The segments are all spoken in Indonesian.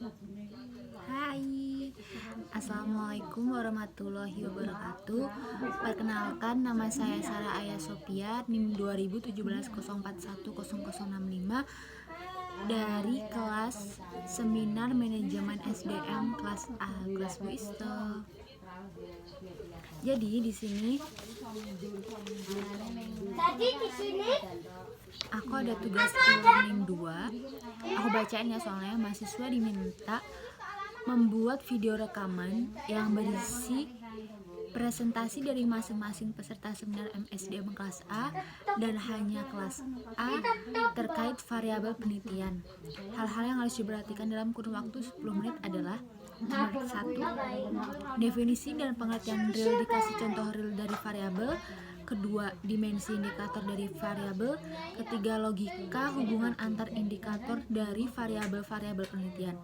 Hai, Assalamualaikum warahmatullahi wabarakatuh. Perkenalkan, nama saya Sarah Aya Sophia, NIM 20170410410065 dari kelas Seminar Manajemen SDM kelas A, kelas Bu Iste. Jadi di sini aku ada tugas e-learning 2. Aku bacain ya, soalnya mahasiswa diminta membuat video rekaman yang berisi presentasi dari masing-masing peserta seminar MSDM kelas A dan hanya kelas A terkait variabel penelitian. Hal-hal yang harus diperhatikan dalam kurun waktu 10 menit adalah: nomor 1, definisi dan pengertian real dikasih contoh real dari variabel. Kedua, dimensi indikator dari variabel. Ketiga, logika hubungan antar indikator dari variabel-variabel penelitian.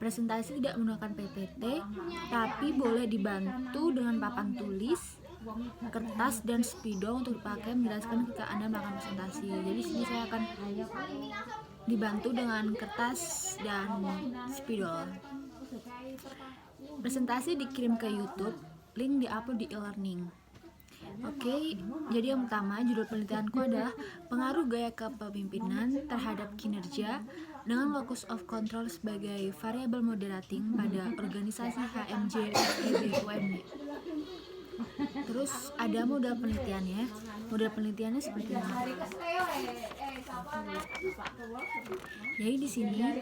Presentasi tidak menggunakan PPT, tapi boleh dibantu dengan papan tulis, kertas, dan spidol untuk dipakai menjelaskan ketika Anda melakukan presentasi. Jadi sini saya akan dibantu dengan kertas dan spidol. Presentasi dikirim ke YouTube, link diupload di e-learning. Oke, jadi yang pertama, judul penelitianku adalah pengaruh gaya kepemimpinan terhadap kinerja dengan locus of control sebagai variabel moderating pada organisasi HMJ FEB UMY. Terus ada model penelitiannya. Model penelitiannya seperti ini. Jadi di sini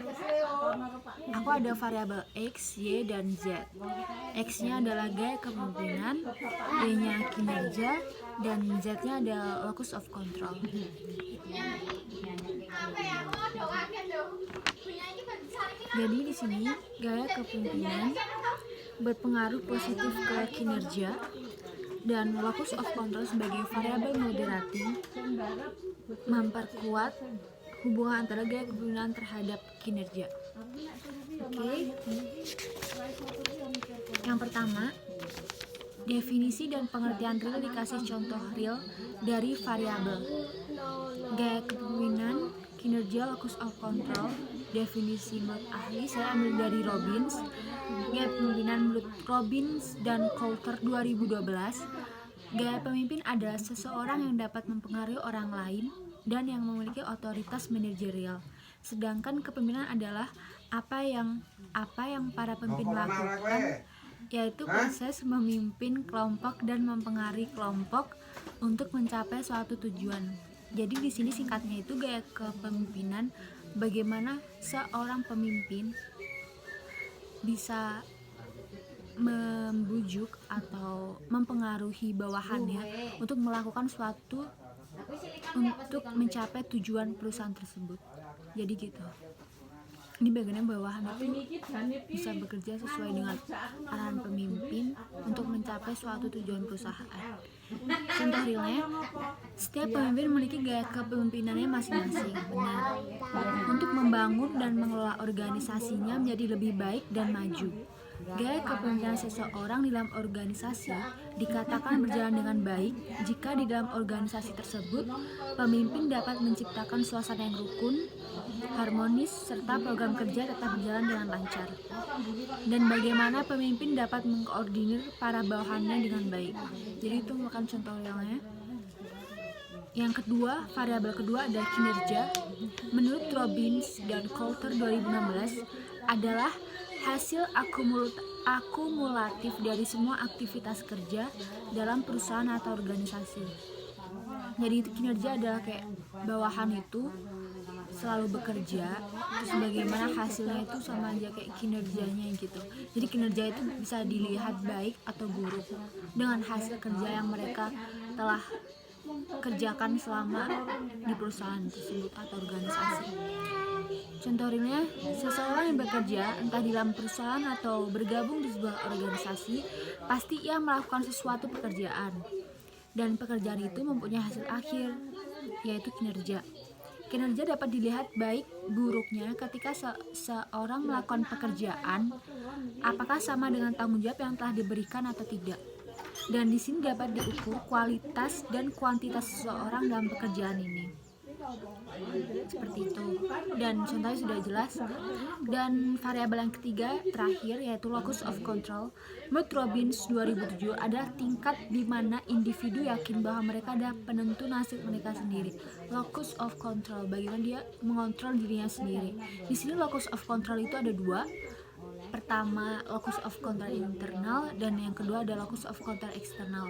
aku ada variabel X, Y, dan Z. X-nya adalah gaya kepemimpinan, Y-nya kinerja, dan Z-nya adalah locus of control. Jadi di sini gaya kepemimpinan berpengaruh positif ke kinerja dan locus of control sebagai variabel moderating memperkuat hubungan antara gaya kepemimpinan terhadap kinerja. Oke. Yang pertama, definisi dan pengertian real dikasih contoh real dari variabel. Gaya kepemimpinan, kinerja, locus of control. Definisi menurut ahli saya ambil dari Robbins. Gaya kepemimpinan menurut Robbins dan Coulter 2012. Gaya pemimpin adalah seseorang yang dapat mempengaruhi orang lain dan yang memiliki otoritas manajerial. Sedangkan kepemimpinan adalah apa yang para pemimpin lakukan, yaitu proses memimpin kelompok dan mempengaruhi kelompok untuk mencapai suatu tujuan. Jadi di sini singkatnya itu gaya kepemimpinan, bagaimana seorang pemimpin bisa membujuk atau mempengaruhi bawahannya untuk melakukan suatu untuk mencapai tujuan perusahaan tersebut. Jadi gitu. Ini bagaimana bawahan itu bisa bekerja sesuai dengan arahan pemimpin untuk mencapai suatu tujuan perusahaan. Contoh realnya, setiap pemimpin memiliki gaya kepemimpinannya masing-masing. Benar. Untuk membangun dan mengelola organisasinya menjadi lebih baik dan maju. Gaya kepemimpinan seseorang di dalam organisasi dikatakan berjalan dengan baik jika di dalam organisasi tersebut pemimpin dapat menciptakan suasana yang rukun, harmonis, serta program kerja tetap berjalan dengan lancar. Dan bagaimana pemimpin dapat mengkoordinir para bawahannya dengan baik. Jadi itu merupakan contoh realnya. Yang kedua, variabel kedua adalah kinerja. Menurut Robbins dan Coulter 2016 adalah hasil akumulatif dari semua aktivitas kerja dalam perusahaan atau organisasi. Jadi itu kinerja adalah kayak bawahan itu selalu bekerja, terus bagaimana hasilnya itu sama aja kayak kinerjanya gitu. Jadi kinerja itu bisa dilihat baik atau buruk dengan hasil kerja yang mereka telah kerjakan selama di perusahaan tersebut atau organisasi. Contoh realnya, seseorang yang bekerja entah di dalam perusahaan atau bergabung di sebuah organisasi, pasti ia melakukan sesuatu pekerjaan, dan pekerjaan itu mempunyai hasil akhir, yaitu kinerja. Kinerja dapat dilihat baik buruknya ketika seorang melakukan pekerjaan, apakah sama dengan tanggung jawab yang telah diberikan atau tidak. Dan di sini dapat diukur kualitas dan kuantitas seseorang dalam pekerjaan ini. seperti itu. Dan contohnya sudah jelas. Dan variabel yang ketiga terakhir yaitu locus of control. Menurut Robbins 2007 adalah tingkat di mana individu yakin bahwa mereka adalah penentu nasib mereka sendiri. Locus of control, bagaimana dia mengontrol dirinya sendiri. Di sini locus of control itu ada dua. Pertama locus of control internal dan yang kedua ada locus of control eksternal.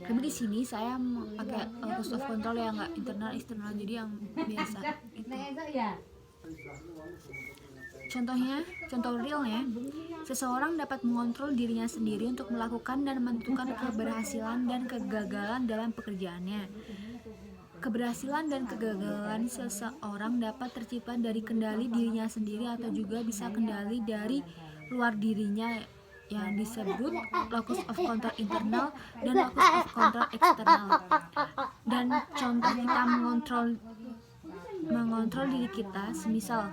Tapi di sini saya pakai locus of control yang nggak internal eksternal, jadi yang biasa itu. Contoh realnya, seseorang dapat mengontrol dirinya sendiri untuk melakukan dan menentukan keberhasilan dan kegagalan dalam pekerjaannya. Keberhasilan dan kegagalan seseorang dapat tercipta dari kendali dirinya sendiri atau juga bisa kendali dari luar dirinya yang disebut locus of control internal dan locus of control eksternal. Dan contoh kita mengontrol diri kita, semisal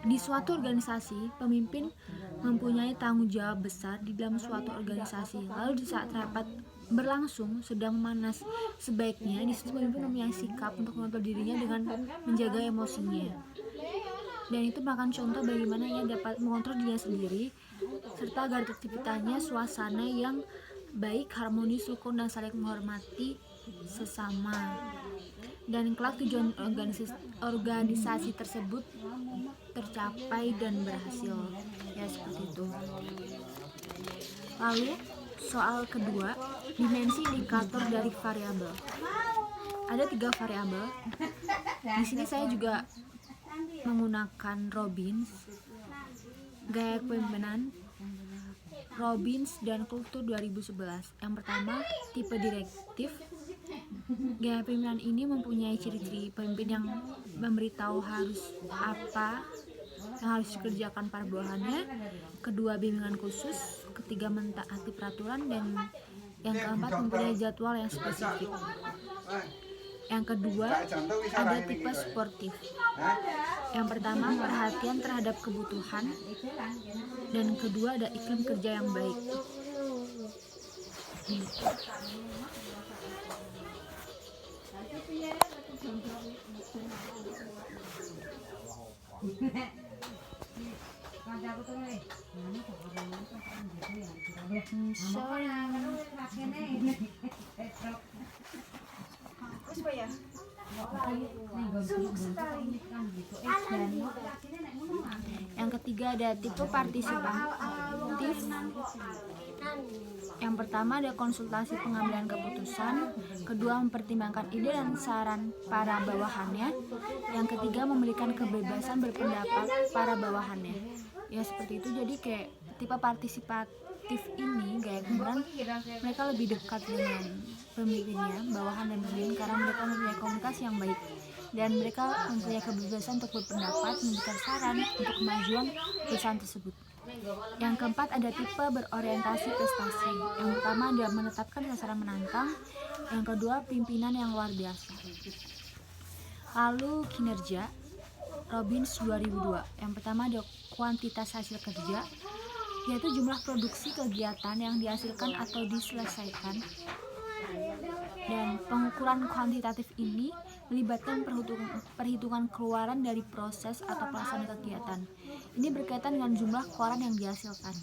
di suatu organisasi, pemimpin mempunyai tanggung jawab besar di dalam suatu organisasi. Lalu di saat rapat berlangsung sedang memanas, sebaiknya di situ pemimpin mempunyai sikap untuk mengontrol dirinya dengan menjaga emosinya. Dan itu merupakan contoh bagaimana ia dapat mengontrol dirinya sendiri serta agar terciptanya suasana yang baik, harmonis, rukun, dan saling menghormati sesama. Dan kelak tujuan organisasi tersebut tercapai dan berhasil, ya seperti itu. Lalu soal kedua, dimensi indikator dari variabel. Ada 3 variabel. Di sini saya juga menggunakan Robbins, gaya kepemimpinan, Robbins dan kultur 2011. Yang pertama, tipe direktif. Gaya kepemimpinan ini mempunyai ciri-ciri pemimpin yang memberitahu harus apa yang harus dikerjakan para bawahannya. Kedua, bimbingan khusus. Ketiga, mentaati peraturan. Dan yang keempat, mempunyai jadwal yang spesifik. Yang kedua, ada tipe sportif. Yang pertama, perhatian terhadap kebutuhan. Dan kedua, ada iklim kerja yang baik. Yang ketiga ada tipe partisipatif. Yang pertama ada konsultasi pengambilan keputusan. Kedua, mempertimbangkan ide dan saran para bawahannya. Yang ketiga, memberikan kebebasan berpendapat para bawahannya. Ya seperti itu. Jadi kayak tipe partisipatif ini gaya kepemimpinan mereka lebih dekat dengan pemimpinnya, bawahan dan pemimpin, karena mereka mempunyai komunikasi yang baik dan mereka mempunyai kebebasan untuk berpendapat, memberikan saran untuk kemajuan perusahaan tersebut. Yang keempat ada tipe berorientasi prestasi. Yang pertama dia menetapkan sasaran menantang. Yang kedua pimpinan yang luar biasa. Lalu kinerja Robbins 2002. Yang pertama ada kuantitas hasil kerja, yaitu jumlah produksi kegiatan yang dihasilkan atau diselesaikan. Dan pengukuran kuantitatif ini melibatkan perhitungan keluaran dari proses atau pelaksanaan kegiatan. Ini berkaitan dengan jumlah keluaran yang dihasilkan.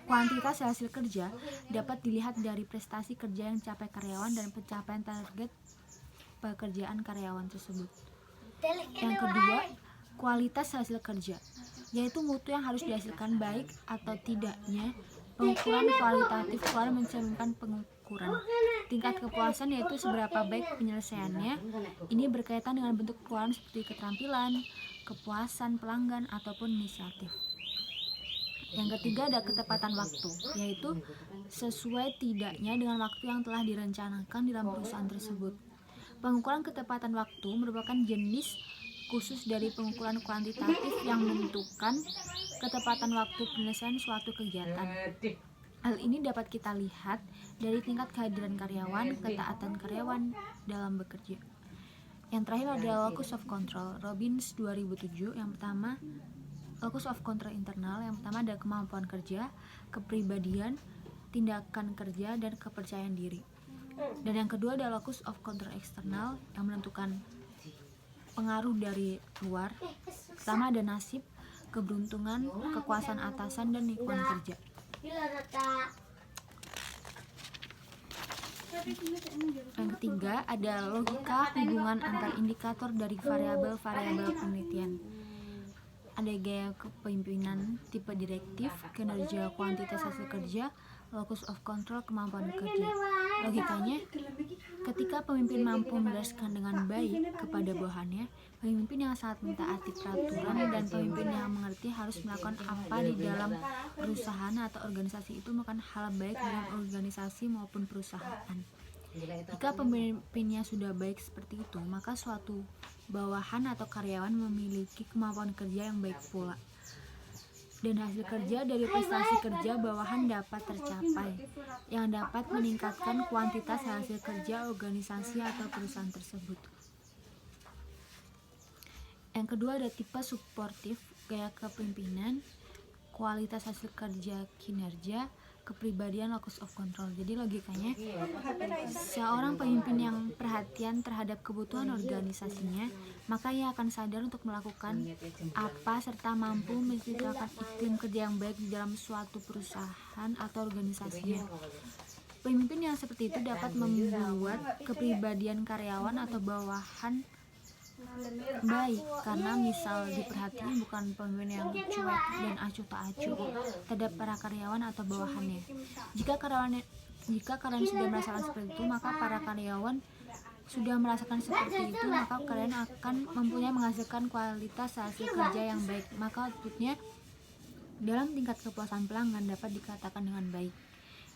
Kuantitas hasil kerja dapat dilihat dari prestasi kerja yang dicapai karyawan dan pencapaian target pekerjaan karyawan tersebut. Yang kedua, kualitas hasil kerja, yaitu mutu yang harus dihasilkan baik atau tidaknya. Pengukuran kualitatif keluaran mencerminkan pengukuran tingkat kepuasan, yaitu seberapa baik penyelesaiannya. Ini berkaitan dengan bentuk keluaran seperti keterampilan, kepuasan pelanggan, ataupun inisiatif. Yang ketiga ada ketepatan waktu, yaitu sesuai tidaknya dengan waktu yang telah direncanakan dalam perusahaan tersebut. Pengukuran ketepatan waktu merupakan jenis khusus dari pengukuran kuantitatif yang menentukan ketepatan waktu penyelesaian suatu kegiatan. Hal ini dapat kita lihat dari tingkat kehadiran karyawan, ketaatan karyawan dalam bekerja. Yang terakhir adalah locus of control, Robbins 2007. Yang pertama, locus of control internal. Yang pertama ada kemampuan kerja, kepribadian, tindakan kerja, dan kepercayaan diri. Dan yang kedua adalah locus of control eksternal yang menentukan pengaruh dari luar. Pertama ada nasib, keberuntungan, kekuasaan atasan, dan lingkungan kerja. Yang ketiga ada logika hubungan antar indikator dari variabel-variabel penelitian. Ada gaya kepemimpinan, tipe direktif, kinerja, kuantitas hasil kerja, locus of control, kemampuan bekerja. Logikanya, ketika pemimpin mampu menjelaskan dengan baik kepada bawahannya, pemimpin yang sangat mentaati peraturan dan pemimpin yang mengerti harus melakukan apa di dalam perusahaan atau organisasi itu melakukan hal baik dalam organisasi maupun perusahaan. Jika pemimpinnya sudah baik seperti itu, maka suatu bawahan atau karyawan memiliki kemampuan kerja yang baik pula. Dan hasil kerja dari prestasi kerja bawahan dapat tercapai, yang dapat meningkatkan kuantitas hasil kerja organisasi atau perusahaan tersebut. Yang kedua ada tipe suportif, gaya kepemimpinan, kualitas hasil kerja, kinerja, kepribadian, locus of control. Jadi logikanya, seorang pemimpin yang perhatian terhadap kebutuhan organisasinya, maka ia akan sadar untuk melakukan apa serta mampu menciptakan iklim kerja yang baik di dalam suatu perusahaan atau organisasinya. Pemimpin yang seperti itu dapat membuat kepribadian karyawan atau bawahan baik, karena misal diperhatiin bukan pemimpin yang cuek dan acuh tak acuh terhadap para karyawan atau bawahannya. Jika kalian sudah merasakan seperti itu, maka para karyawan sudah merasakan seperti itu, maka kalian akan mempunyai menghasilkan kualitas hasil kerja yang baik. Maka outputnya dalam tingkat kepuasan pelanggan dapat dikatakan dengan baik,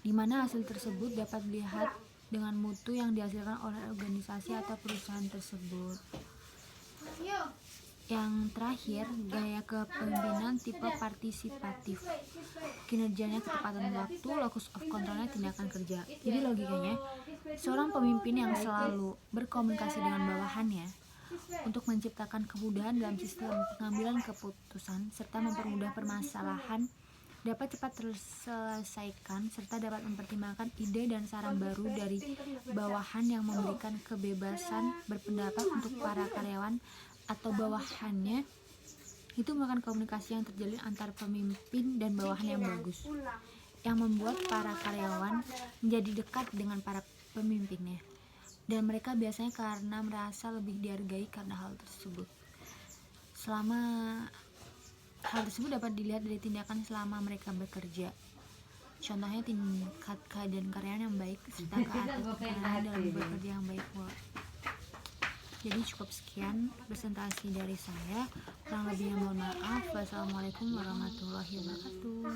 di mana hasil tersebut dapat dilihat dengan mutu yang dihasilkan oleh organisasi atau perusahaan tersebut. Yang terakhir, gaya kepemimpinan tipe partisipatif, kinerjanya ketepatan waktu, locus of controlnya tindakan kerja. Jadi logikanya, seorang pemimpin yang selalu berkomunikasi dengan bawahannya untuk menciptakan kemudahan dalam sistem pengambilan keputusan serta mempermudah permasalahan dapat cepat terselesaikan serta dapat mempertimbangkan ide dan saran baru dari bawahan yang memberikan kebebasan berpendapat untuk para karyawan atau bawahannya. Itu merupakan komunikasi yang terjalin antar pemimpin dan bawahan yang bagus, yang membuat para karyawan menjadi dekat dengan para pemimpinnya, dan mereka biasanya karena merasa lebih dihargai karena hal tersebut. Hal tersebut dapat dilihat dari tindakan selama mereka bekerja. Contohnya tingkat keadaan karyawan yang baik serta keadaan dalam bekerja yang baik pula. Jadi cukup sekian presentasi dari saya. Kurang lebihnya mohon maaf. Wassalamualaikum warahmatullahi wabarakatuh.